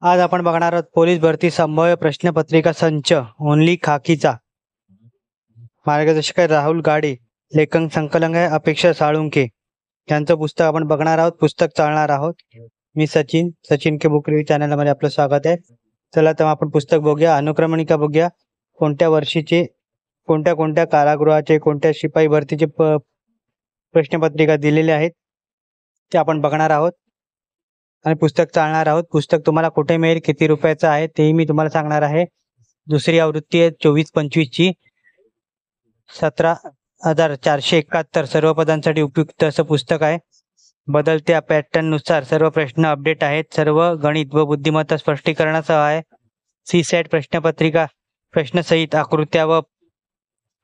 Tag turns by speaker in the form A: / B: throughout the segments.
A: आज आपण बघणार आहोत पोलीस भरती संभाव्य प्रश्नपत्रिका संच ओनली खाकीचा। मार्गदर्शक आहे राहुल गाडे, लेखन संकलन आहे अपेक्षा साळुंके। यांचं पुस्तक आपण बघणार आहोत, पुस्तक चालणार आहोत। मी सचिन के बुक रिव्ह्यू चॅनलमध्ये आपलं स्वागत आहे। चला तर आपण पुस्तक बघूया, अनुक्रमणिका बघूया, कोणत्या वर्षीचे, कोणत्या कोणत्या कारागृहाचे, कोणत्या शिपाई भरतीचे प्रश्नपत्रिका दिलेले आहेत ते आपण बघणार आहोत आणि पुस्तक चालणार आहोत। पुस्तक तुम्हाला कुठे मिळेल, किती रुपयाचं आहे तेही मी तुम्हाला सांगणार आहे। दुसरी आवृत्ती आहे 24-25 ची, 17,471 सर्व पदांसाठी उपयुक्त असं पुस्तक आहे। बदलत्या पॅटर्न नुसार सर्व प्रश्न अपडेट आहेत। सर्व गणित व बुद्धिमत्ता स्पष्टीकरणासह आहे। सीसॅट प्रश्नपत्रिका प्रश्नसहित आकृत्या व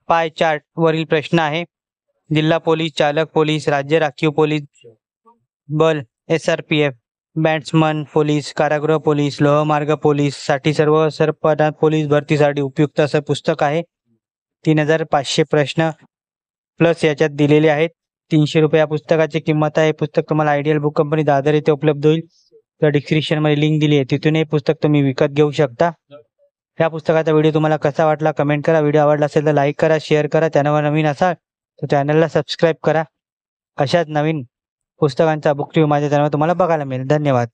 A: पाय चार्ट वरील प्रश्न आहे। जिल्हा पोलीस, चालक पोलीस, राज्य राखीव पोलीस बल, SRPF, बॅट्समन पोलीस, कारागृह पोलीस, लोहमार्ग पोलीस साठी सर्व पदांत पोलीस भरतीसाठी उपयुक्त असं पुस्तक आहे। 3,500 प्रश्न प्लस याच्यात दिलेले आहेत। 300 रुपये या पुस्तकाची किंमत आहे। पुस्तक तुम्हाला आयडियल बुक कंपनी दादर येथे उपलब्ध होईल। तर डिस्क्रिप्शन मध्ये लिंक दिली आहे, तिथून हे पुस्तक तुम्ही विकत घेऊ शकता। या पुस्तकाचा व्हिडिओ तुम्हाला कसा वाटला कमेंट करा। व्हिडिओ आवडला असेल तर लाईक करा, शेअर करा। चॅनलवर नवीन असाल तर चॅनलला सबस्क्राईब करा। अशाच नवीन पुस्तकांचा बुक रिव्ह्यू माझ्या चॅनलवर तुम्हाला बघायला मिळेल। धन्यवाद।